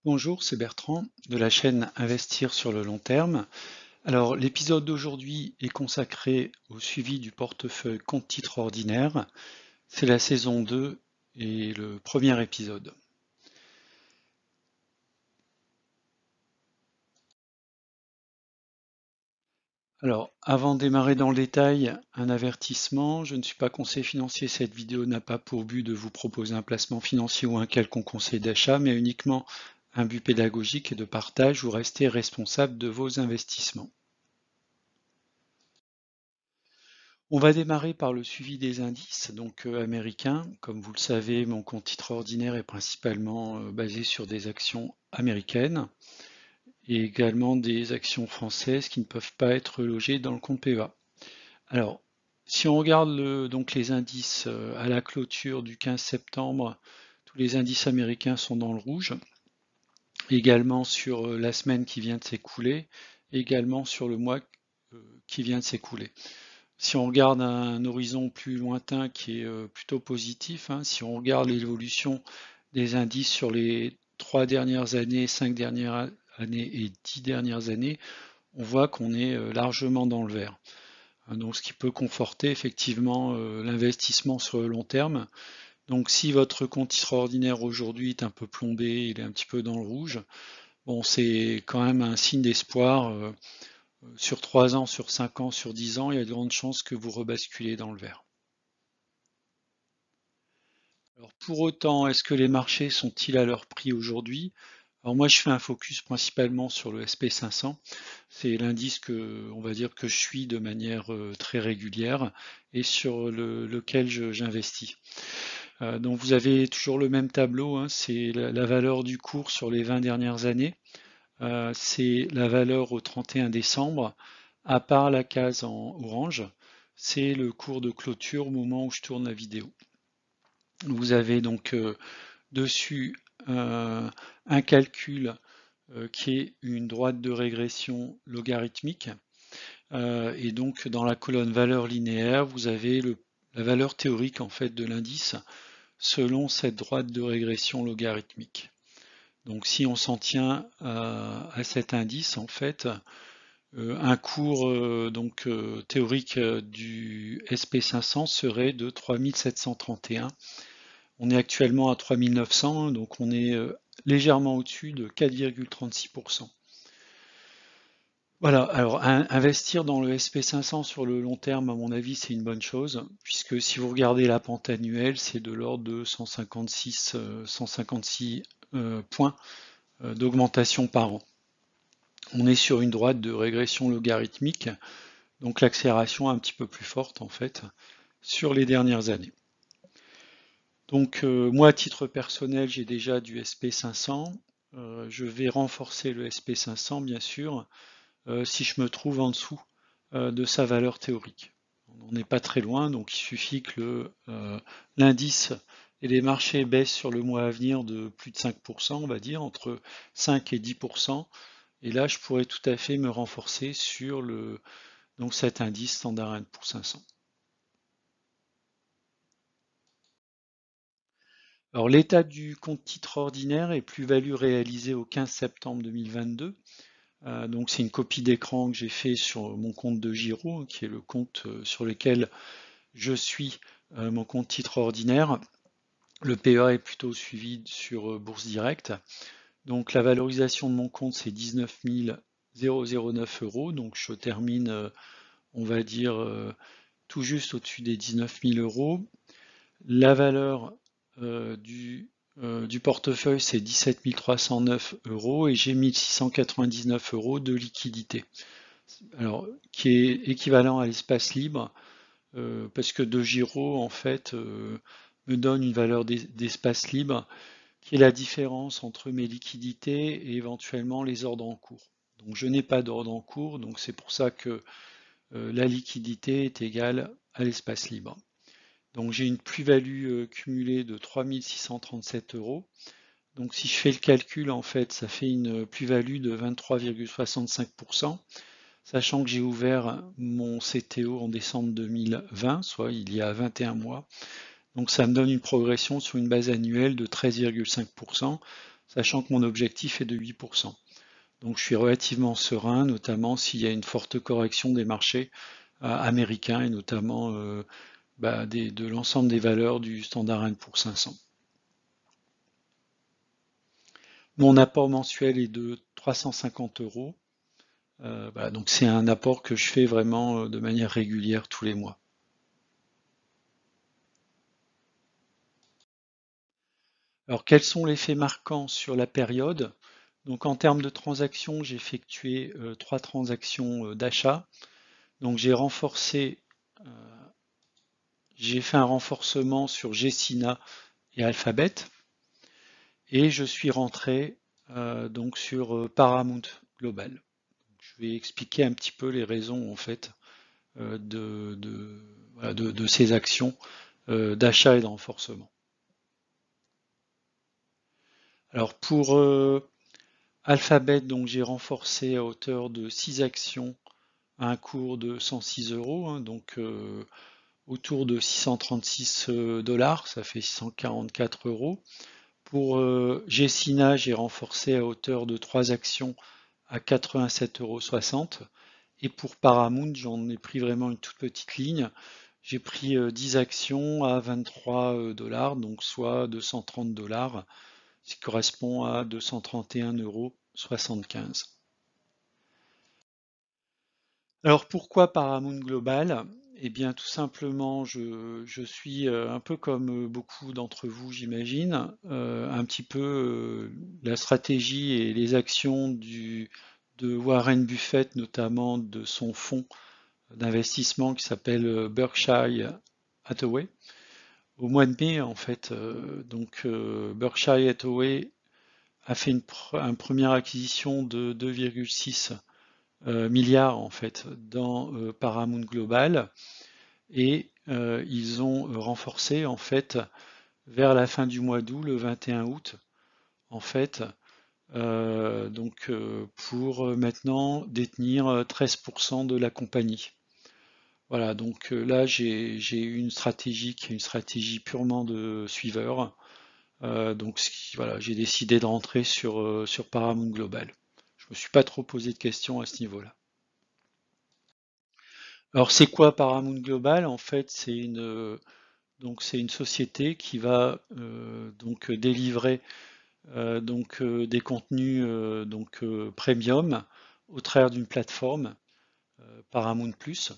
Bonjour, c'est Bertrand de la chaîne Investir sur le long terme. Alors, l'épisode d'aujourd'hui est consacré au suivi du portefeuille compte-titres ordinaire. C'est la saison 2 et le premier épisode. Alors, avant de démarrer dans le détail, un avertissement, je ne suis pas conseiller financier, cette vidéo n'a pas pour but de vous proposer un placement financier ou un quelconque conseil d'achat, mais uniquement un but pédagogique et de partage où restez responsable de vos investissements. On va démarrer par le suivi des indices, donc américains. Comme vous le savez, mon compte titre ordinaire est principalement basé sur des actions américaines et également des actions françaises qui ne peuvent pas être logées dans le compte PEA. Alors, si on regarde donc les indices à la clôture du 15 septembre, tous les indices américains sont dans le rouge. Également sur la semaine qui vient de s'écouler, également sur le mois qui vient de s'écouler. Si on regarde un horizon plus lointain qui est plutôt positif, hein, si on regarde l'évolution des indices sur les 3 dernières années, 5 dernières années et 10 dernières années, on voit qu'on est largement dans le vert. Donc ce qui peut conforter effectivement l'investissement sur le long terme. Donc si votre compte titre ordinaire aujourd'hui est un peu plombé, il est un petit peu dans le rouge, bon c'est quand même un signe d'espoir. Sur 3 ans, sur 5 ans, sur 10 ans, il y a de grandes chances que vous rebasculez dans le vert. Alors pour autant, est-ce que les marchés sont-ils à leur prix aujourd'hui? Alors moi, je fais un focus principalement sur le SP500. C'est l'indice que, on va dire, que je suis de manière très régulière et sur lequel j'investis. Donc vous avez toujours le même tableau, hein, c'est la valeur du cours sur les 20 dernières années. C'est la valeur au 31 décembre, à part la case en orange, c'est le cours de clôture au moment où je tourne la vidéo. Vous avez donc dessus un calcul qui est une droite de régression logarithmique. Et donc dans la colonne valeur linéaire, vous avez la valeur théorique en fait de l'indice selon cette droite de régression logarithmique. Donc si on s'en tient à cet indice, en fait, un cours théorique du SP500 serait de 3731. On est actuellement à 3900, donc on est légèrement au-dessus de 4,36%. Voilà, alors investir dans le SP500 sur le long terme, à mon avis, c'est une bonne chose, puisque si vous regardez la pente annuelle, c'est de l'ordre de 156 points d'augmentation par an. On est sur une droite de régression logarithmique, donc l'accélération est un petit peu plus forte en fait sur les dernières années. Donc moi à titre personnel j'ai déjà du SP500, je vais renforcer le SP500 bien sûr si je me trouve en dessous de sa valeur théorique. On n'est pas très loin, donc il suffit que l'indice et les marchés baissent sur le mois à venir de plus de 5%, on va dire, entre 5 et 10%, et là je pourrais tout à fait me renforcer sur donc cet indice Standard & Poor's 500. Alors l'état du compte titre ordinaire est plus-value réalisée au 15 septembre 2022. Donc c'est une copie d'écran que j'ai fait sur mon compte de Giro, qui est le compte sur lequel je suis mon compte titre ordinaire. Le PEA est plutôt suivi sur Bourse Direct. Donc la valorisation de mon compte c'est 19 009 euros. Donc je termine, on va dire, tout juste au-dessus des 19 000 euros. La valeur du portefeuille, c'est 17 309 euros et j'ai 1699 euros de liquidité. Alors, qui est équivalent à l'espace libre, parce que DeGiro, en fait, me donne une valeur d'espace libre qui est la différence entre mes liquidités et éventuellement les ordres en cours. Donc, je n'ai pas d'ordre en cours, donc c'est pour ça que la liquidité est égale à l'espace libre. Donc j'ai une plus-value cumulée de 3637 euros. Donc si je fais le calcul, en fait, ça fait une plus-value de 23,65%, sachant que j'ai ouvert mon CTO en décembre 2020, soit il y a 21 mois. Donc ça me donne une progression sur une base annuelle de 13,5%, sachant que mon objectif est de 8%. Donc je suis relativement serein, notamment s'il y a une forte correction des marchés américains et notamment de l'ensemble des valeurs du Standard & Poor's 500. Mon apport mensuel est de 350 euros. Voilà, donc c'est un apport que je fais vraiment de manière régulière tous les mois. Alors quels sont les faits marquants sur la période? Donc en termes de transactions, j'ai effectué 3 transactions d'achat. Donc j'ai fait un renforcement sur Gecina et Alphabet et je suis rentré donc sur Paramount Global. Je vais expliquer un petit peu les raisons en fait de ces actions d'achat et de renforcement. Alors pour Alphabet, donc j'ai renforcé à hauteur de 6 actions à un cours de 106 euros, hein, donc autour de 636 dollars, ça fait 644 euros. Pour Gecina, j'ai renforcé à hauteur de 3 actions à 87,60 euros. Et pour Paramount, j'en ai pris vraiment une toute petite ligne. J'ai pris 10 actions à 23 dollars, donc soit 230 dollars, ce qui correspond à 231,75 euros. Alors pourquoi Paramount Global? Eh bien tout simplement, je suis un peu comme beaucoup d'entre vous, j'imagine, un petit peu la stratégie et les actions de Warren Buffett, notamment de son fonds d'investissement qui s'appelle Berkshire Hathaway. Au mois de mai, en fait, Berkshire Hathaway a fait une première acquisition de 2,6 milliards en fait dans Paramount Global et ils ont renforcé en fait vers la fin du mois d'août, le 21 août, en fait, pour maintenant détenir 13% de la compagnie. Voilà, donc là j'ai une stratégie qui est une stratégie purement de suiveur. Voilà, j'ai décidé de rentrer sur Paramount Global. Je me suis pas trop posé de questions à ce niveau-là. Alors c'est quoi Paramount Global? En fait, c'est une société qui va délivrer des contenus premium au travers d'une plateforme Paramount Plus.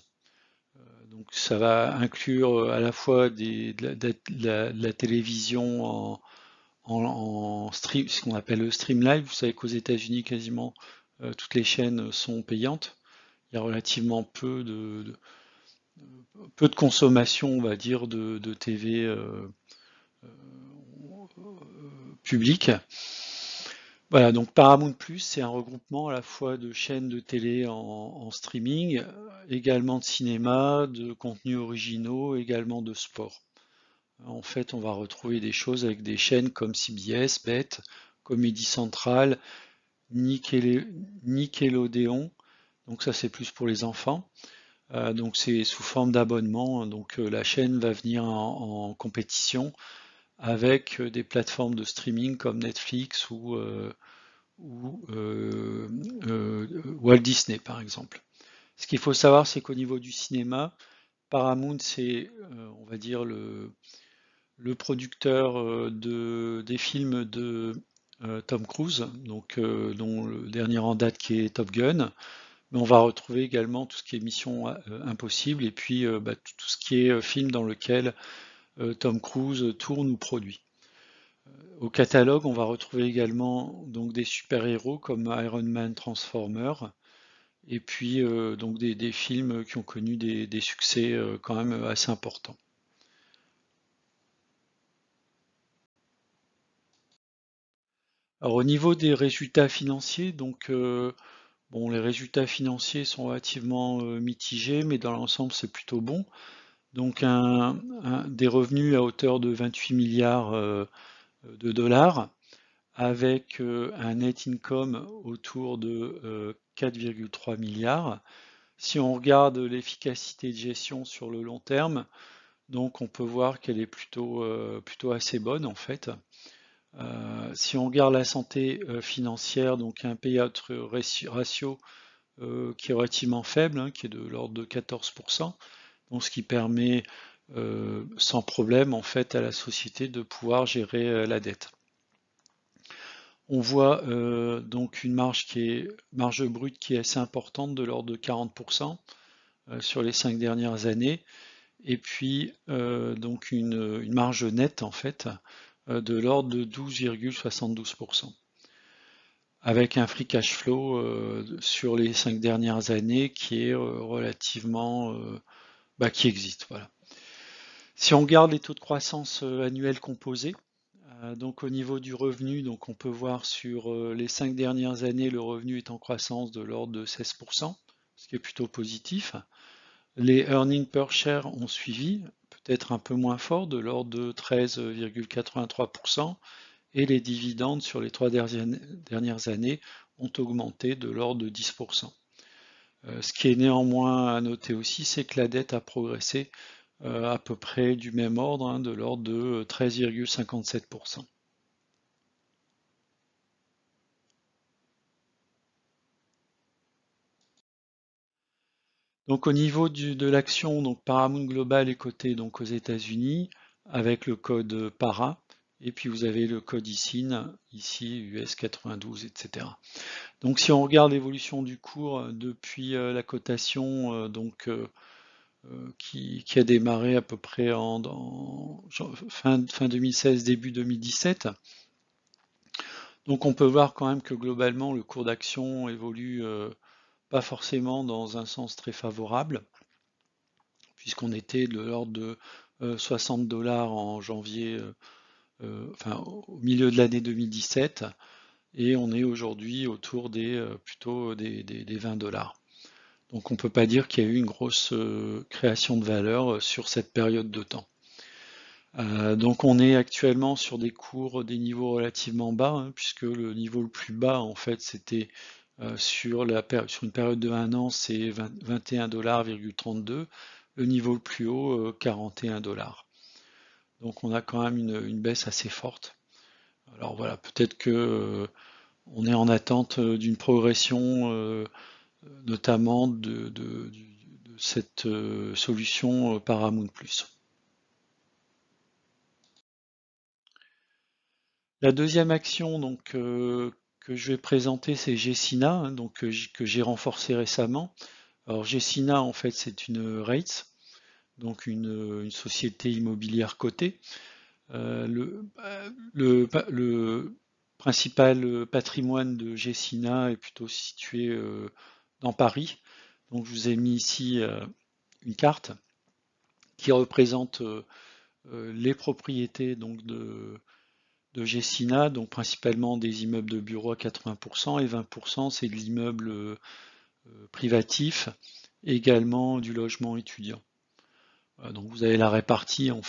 Donc ça va inclure à la fois de la télévision en stream, ce qu'on appelle le stream live. Vous savez qu'aux États-Unis, quasiment toutes les chaînes sont payantes. Il y a relativement peu de consommation, on va dire, de TV publique. Voilà, donc Paramount Plus, c'est un regroupement à la fois de chaînes de télé en streaming, également de cinéma, de contenus originaux, également de sport. En fait, on va retrouver des choses avec des chaînes comme CBS, BET, Comedy Central, Nickelodeon. Donc ça, c'est plus pour les enfants. Donc c'est sous forme d'abonnement. Donc la chaîne va venir en compétition avec des plateformes de streaming comme Netflix ou Walt Disney par exemple. Ce qu'il faut savoir, c'est qu'au niveau du cinéma, Paramount, c'est, on va dire, le producteur des films de Tom Cruise, dont le dernier en date qui est Top Gun. Mais on va retrouver également tout ce qui est Mission Impossible et puis tout ce qui est film dans lequel Tom Cruise tourne ou produit. Au catalogue, on va retrouver également donc des super-héros comme Iron Man, Transformer, et puis des films qui ont connu des succès quand même assez importants. Alors au niveau des résultats financiers, bon, les résultats financiers sont relativement mitigés, mais dans l'ensemble c'est plutôt bon. Donc des revenus à hauteur de 28 milliards de dollars, avec un net income autour de 4,3 milliards. Si on regarde l'efficacité de gestion sur le long terme, donc on peut voir qu'elle est plutôt assez bonne en fait. Si on regarde la santé financière, donc un payout ratio qui est relativement faible, hein, qui est de l'ordre de 14%, donc ce qui permet sans problème en fait à la société de pouvoir gérer la dette. On voit donc une marge brute qui est assez importante, de l'ordre de 40% sur les 5 dernières années, et puis donc une marge nette en fait de l'ordre de 12,72%, avec un free cash flow sur les 5 dernières années qui est relativement qui existe. Voilà. Si on regarde les taux de croissance annuels composés, donc au niveau du revenu, donc on peut voir sur les 5 dernières années, le revenu est en croissance de l'ordre de 16%, ce qui est plutôt positif. Les earnings per share ont suivi, peut-être un peu moins fort, de l'ordre de 13,83%, et les dividendes sur les 3 dernières années ont augmenté de l'ordre de 10%. Ce qui est néanmoins à noter aussi, c'est que la dette a progressé à peu près du même ordre, hein, de l'ordre de 13,57%. Donc au niveau de l'action, donc Paramount Global est coté donc aux États-Unis avec le code PARA, et puis vous avez le code ISIN, ici US 92, etc. Donc si on regarde l'évolution du cours depuis la cotation qui a démarré à peu près fin 2016, début 2017, donc on peut voir quand même que globalement le cours d'action évolue pas forcément dans un sens très favorable, puisqu'on était de l'ordre de 60 $ en janvier, au milieu de l'année 2017, et on est aujourd'hui autour plutôt des 20 $. Donc on ne peut pas dire qu'il y a eu une grosse création de valeur sur cette période de temps. Donc on est actuellement sur des niveaux relativement bas, hein, puisque le niveau le plus bas en fait c'était sur une période de 1 an, c'est 21,32 $. Le niveau le plus haut, 41 $. Donc on a quand même une baisse assez forte. Alors voilà, peut-être que on est en attente d'une progression, notamment de cette solution Paramount+. La deuxième action donc, que je vais présenter, c'est Gecina, hein, donc, que j'ai renforcé récemment. Alors Gecina, en fait, c'est une REITs, donc une société immobilière cotée. Le principal patrimoine de Gecina est plutôt situé dans Paris. Donc je vous ai mis ici une carte qui représente les propriétés donc, de Gecina, donc principalement des immeubles de bureaux à 80%, et 20% c'est de l'immeuble privatif, également du logement étudiant. Donc vous avez la répartition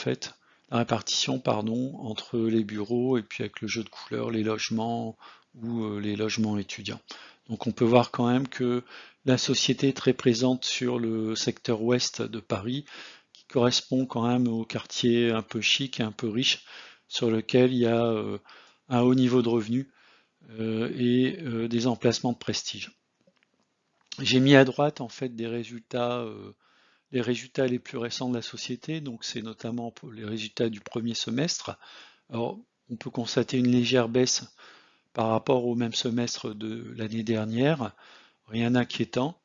entre les bureaux et puis avec le jeu de couleurs, les logements ou les logements étudiants. Donc on peut voir quand même que la société est très présente sur le secteur ouest de Paris, qui correspond quand même au quartier un peu chic et un peu riche, sur lequel il y a un haut niveau de revenus et des emplacements de prestige. J'ai mis à droite en fait les résultats les plus récents de la société, donc c'est notamment pour les résultats du premier semestre. Alors, on peut constater une légère baisse par rapport au même semestre de l'année dernière, rien d'inquiétant.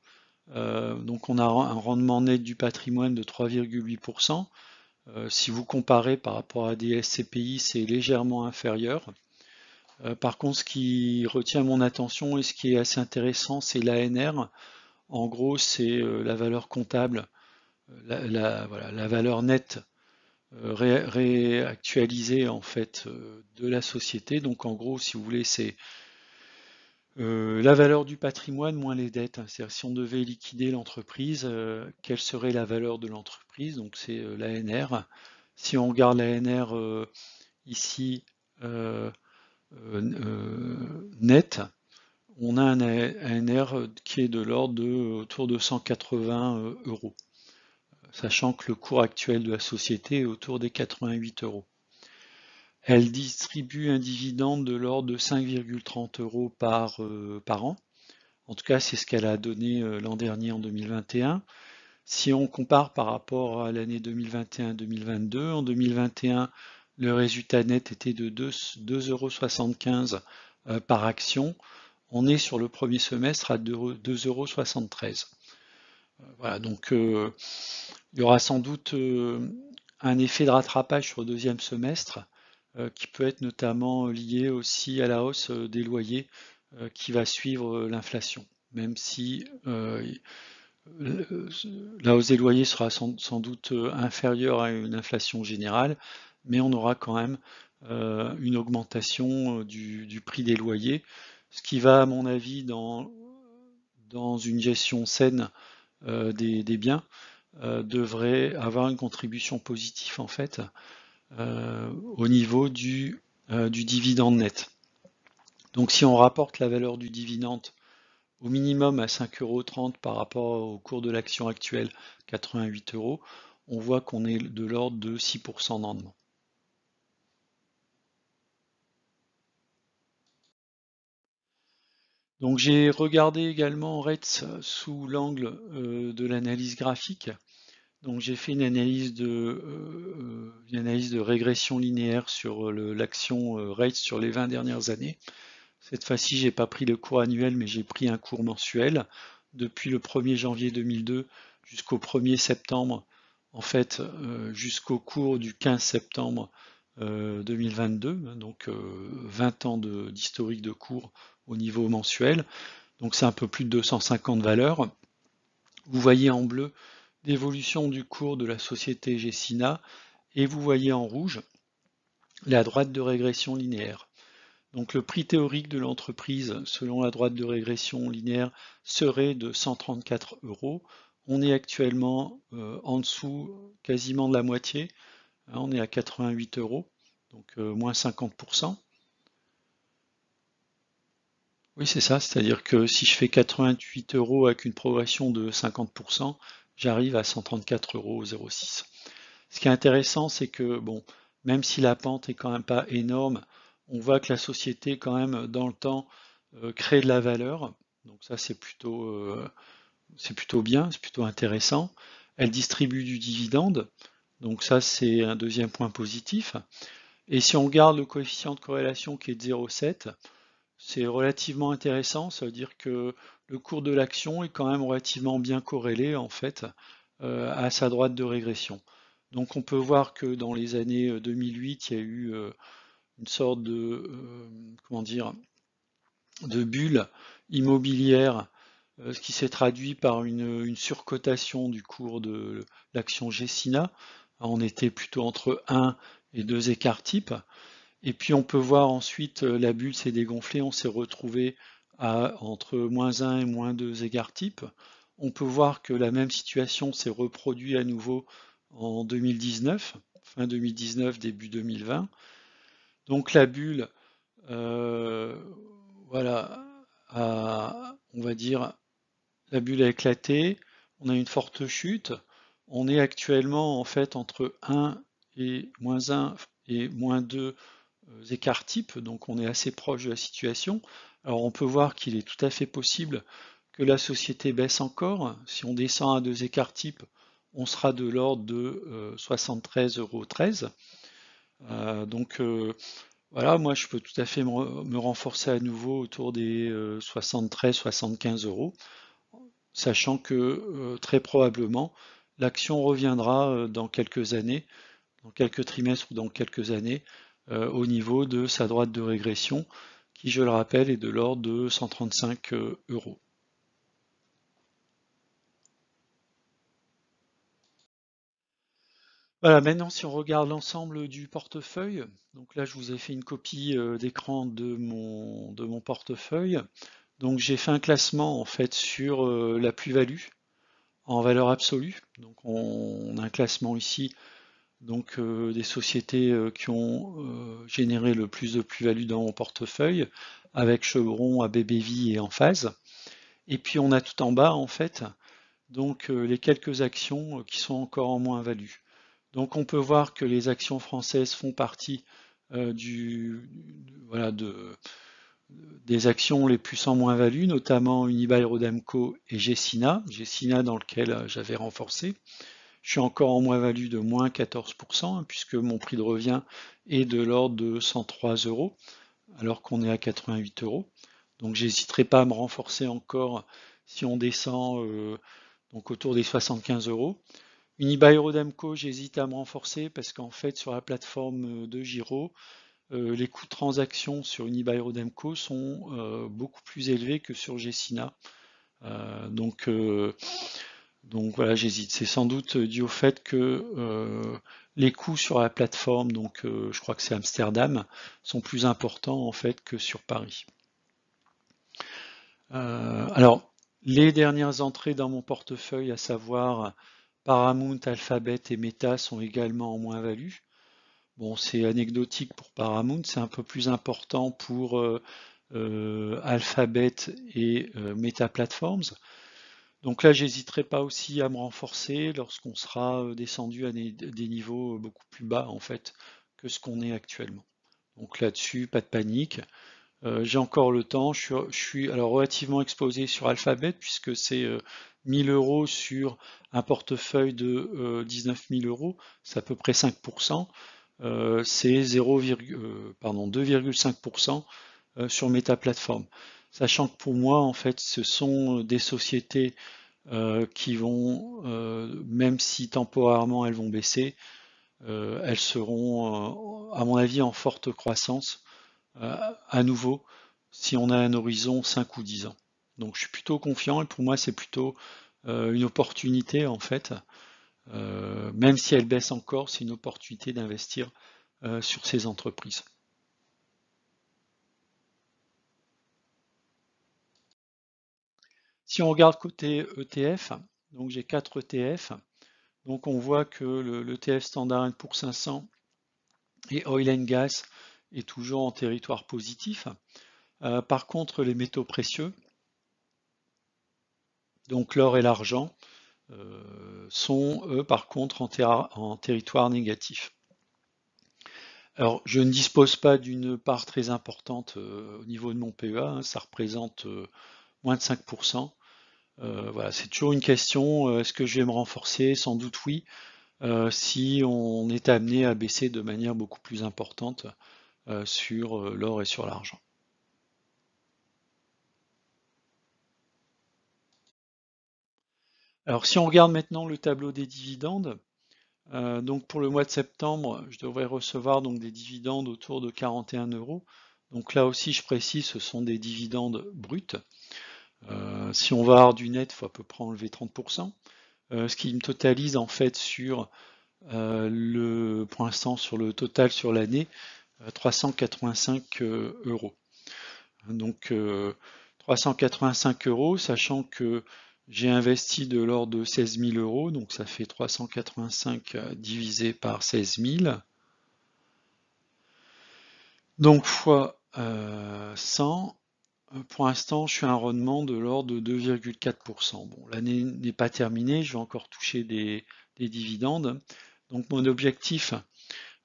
Donc on a un rendement net du patrimoine de 3,8%. Si vous comparez par rapport à des SCPI, c'est légèrement inférieur. Par contre, ce qui retient mon attention et ce qui est assez intéressant, c'est l'ANR. En gros, c'est la valeur comptable, la valeur nette réactualisée en fait de la société. Donc en gros, si vous voulez, c'est la valeur du patrimoine moins les dettes. C'est-à-dire si on devait liquider l'entreprise, quelle serait la valeur de l'entreprise? Donc c'est l'ANR. Si on regarde l'ANR ici net, on a un ANR qui est de l'ordre autour de 180 €, sachant que le cours actuel de la société est autour des 88 €. Elle distribue un dividende de l'ordre de 5,30 € par an. En tout cas, c'est ce qu'elle a donné l'an dernier en 2021. Si on compare par rapport à l'année 2021-2022, en 2021, le résultat net était de 2,75 € par action. On est sur le premier semestre à 2,73 €. Voilà, donc il y aura sans doute un effet de rattrapage sur le deuxième semestre qui peut être notamment lié aussi à la hausse des loyers qui va suivre l'inflation, même si la hausse des loyers sera sans doute inférieure à une inflation générale, mais on aura quand même une augmentation du prix des loyers, ce qui va, à mon avis, dans une gestion saine des biens, devrait avoir une contribution positive en fait au niveau du dividende net. Donc si on rapporte la valeur du dividende au minimum à 5,30 € par rapport au cours de l'action actuelle, 88 €, on voit qu'on est de l'ordre de 6% de rendement. Donc j'ai regardé également REITs sous l'angle de l'analyse graphique. Donc j'ai fait une analyse de régression linéaire sur l'action REITs sur les 20 dernières années. Cette fois-ci, j'ai pas pris le cours annuel, mais j'ai pris un cours mensuel. Depuis le 1er janvier 2002 jusqu'au 1er septembre, en fait, jusqu'au cours du 15 septembre 2022, donc 20 ans d'historique de cours au niveau mensuel. Donc c'est un peu plus de 250 valeurs. Vous voyez en bleu l'évolution du cours de la société Gecina et vous voyez en rouge la droite de régression linéaire. Donc le prix théorique de l'entreprise, selon la droite de régression linéaire, serait de 134 €. On est actuellement en dessous quasiment de la moitié. On est à 88 €, donc moins 50%. Oui, c'est ça, c'est-à-dire que si je fais 88 € avec une progression de 50%, j'arrive à 134,06 €. Ce qui est intéressant, c'est que, bon, même si la pente est quand même pas énorme, on voit que la société, quand même, dans le temps, crée de la valeur. Donc ça, c'est plutôt bien, c'est plutôt intéressant. Elle distribue du dividende. Donc ça, c'est un deuxième point positif. Et si on regarde le coefficient de corrélation qui est de 0,7, c'est relativement intéressant. Ça veut dire que le cours de l'action est quand même relativement bien corrélé, en fait, à sa droite de régression. Donc on peut voir que dans les années 2008, il y a eu une sorte comment dire, de bulle immobilière, ce qui s'est traduit par une surcotation du cours de l'action Gecina. On était plutôt entre 1 et 2 écarts types. Et puis on peut voir ensuite la bulle s'est dégonflée, on s'est retrouvé entre -1 et -2 écarts types. On peut voir que la même situation s'est reproduite à nouveau en 2019, fin 2019, début 2020. Donc la bulle, voilà, on va dire, la bulle a éclaté, on a une forte chute. On est actuellement en fait entre 1 et -1 et -2 écarts types, donc on est assez proche de la situation. Alors on peut voir qu'il est tout à fait possible que la société baisse encore. Si on descend à 2 écarts types, on sera de l'ordre de 73,13 €. Donc voilà, moi je peux tout à fait me renforcer à nouveau autour des 73-75 €, sachant que très probablement l'action reviendra dans quelques années, dans quelques trimestres ou dans quelques années, au niveau de sa droite de régression, qui, je le rappelle, est de l'ordre de 135 €. Voilà, maintenant si on regarde l'ensemble du portefeuille, donc là je vous ai fait une copie d'écran de mon portefeuille. Donc j'ai fait un classement en fait sur la plus-value en valeur absolue. Donc on a un classement ici donc des sociétés qui ont généré le plus de plus-value dans mon portefeuille, avec Chevron, ABBV et Emphase. Et puis on a tout en bas en fait donc les quelques actions qui sont encore en moins-value. Donc on peut voir que les actions françaises font partie voilà, des actions les plus en moins-value, notamment Unibail-Rodamco et Gecina, dans lequel j'avais renforcé. Je suis encore en moins-value de moins 14%, hein, puisque mon prix de revient est de l'ordre de 103 euros, alors qu'on est à 88 euros. Donc j'hésiterai pas à me renforcer encore si on descend donc autour des 75 euros. Unibail-Rodamco, j'hésite à me renforcer parce qu'en fait sur la plateforme de Giro, les coûts de transaction sur Unibail-Rodamco sont beaucoup plus élevés que sur Gecina. Donc voilà, j'hésite. C'est sans doute dû au fait que les coûts sur la plateforme, donc je crois que c'est Amsterdam, sont plus importants en fait que sur Paris. Alors, les dernières entrées dans mon portefeuille, à savoir Paramount, Alphabet et Meta, sont également en moins-value. Bon, c'est anecdotique pour Paramount, c'est un peu plus important pour Alphabet et Meta Platforms. Donc là, j'hésiterai pas aussi à me renforcer lorsqu'on sera descendu à des niveaux beaucoup plus bas en fait que ce qu'on est actuellement. Donc là-dessus, pas de panique. J'ai encore le temps. Je suis alors relativement exposé sur Alphabet puisque c'est 1000 euros sur un portefeuille de 19 000 euros, c'est à peu près 5%. C'est 2,5% sur Meta Platform. Sachant que pour moi, en fait, ce sont des sociétés qui vont, même si temporairement elles vont baisser, elles seront, à mon avis, en forte croissance à nouveau si on a un horizon 5 ou 10 ans. Donc je suis plutôt confiant et pour moi c'est plutôt une opportunité en fait. Même si elle baisse encore, c'est une opportunité d'investir sur ces entreprises. Si on regarde côté ETF, donc j'ai 4 ETF, donc on voit que l'ETF Standard & Poor's 500 et Oil and Gas est toujours en territoire positif. Par contre, les métaux précieux, donc l'or et l'argent, sont eux par contre en territoire négatif. Alors, je ne dispose pas d'une part très importante au niveau de mon PEA, hein, ça représente moins de 5%. Voilà, c'est toujours une question, est-ce que je vais me renforcer? Sans doute oui, si on est amené à baisser de manière beaucoup plus importante sur l'or et sur l'argent. Alors si on regarde maintenant le tableau des dividendes, donc pour le mois de septembre, je devrais recevoir donc des dividendes autour de 41 euros. Donc là aussi, je précise, ce sont des dividendes bruts. Si on va avoir du net, il faut à peu près enlever 30%. Ce qui me totalise en fait sur pour l'instant sur le total sur l'année 385 euros. Donc 385 euros, sachant que j'ai investi de l'ordre de 16 000 euros, donc ça fait 385 divisé par 16 000. Donc fois 100, pour l'instant je suis à un rendement de l'ordre de 2,4%. Bon, l'année n'est pas terminée, je vais encore toucher des dividendes. Donc mon objectif,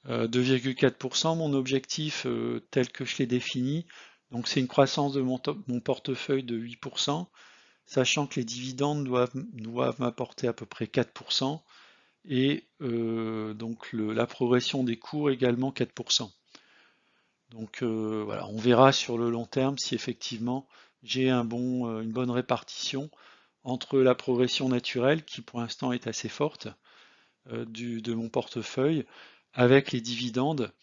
2,4%, mon objectif tel que je l'ai défini, donc c'est une croissance de mon portefeuille de 8%, sachant que les dividendes doivent m'apporter à peu près 4%, et donc la progression des cours également 4%. Donc voilà, on verra sur le long terme si effectivement j'ai une bonne répartition entre la progression naturelle, qui pour l'instant est assez forte, de mon portefeuille, avec les dividendes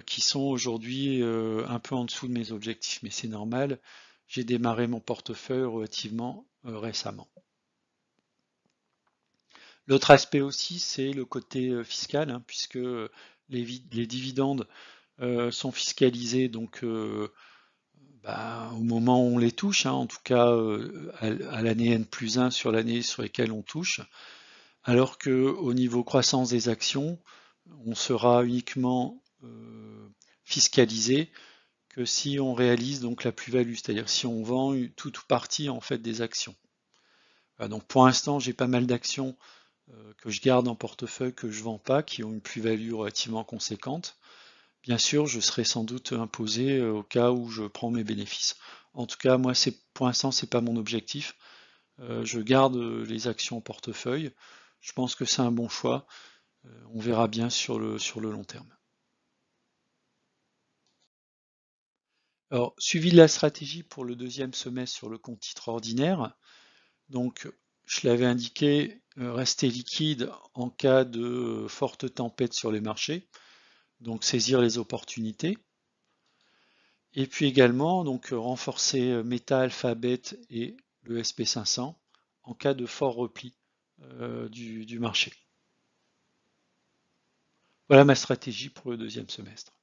qui sont aujourd'hui un peu en dessous de mes objectifs. Mais c'est normal, j'ai démarré mon portefeuille relativement récemment. L'autre aspect aussi, c'est le côté fiscal, hein, puisque les dividendes sont fiscalisés donc au moment où on les touche, hein, en tout cas à l'année N+1 sur l'année sur laquelle on touche, alors qu'au niveau croissance des actions, on sera uniquement fiscalisé que si on réalise donc la plus-value, c'est-à-dire si on vend tout ou partie en fait des actions. Voilà, donc pour l'instant, j'ai pas mal d'actions que je garde en portefeuille que je vends pas, qui ont une plus-value relativement conséquente. Bien sûr, je serai sans doute imposé au cas où je prends mes bénéfices. En tout cas, moi, pour l'instant, c'est pas mon objectif. Je garde les actions en portefeuille. Je pense que c'est un bon choix. On verra bien sur le long terme. Alors, suivi de la stratégie pour le deuxième semestre sur le compte titre ordinaire. Donc, je l'avais indiqué, rester liquide en cas de forte tempête sur les marchés, donc saisir les opportunités. Et puis également, donc renforcer Meta, Alphabet et le SP500 en cas de fort repli du marché. Voilà ma stratégie pour le deuxième semestre.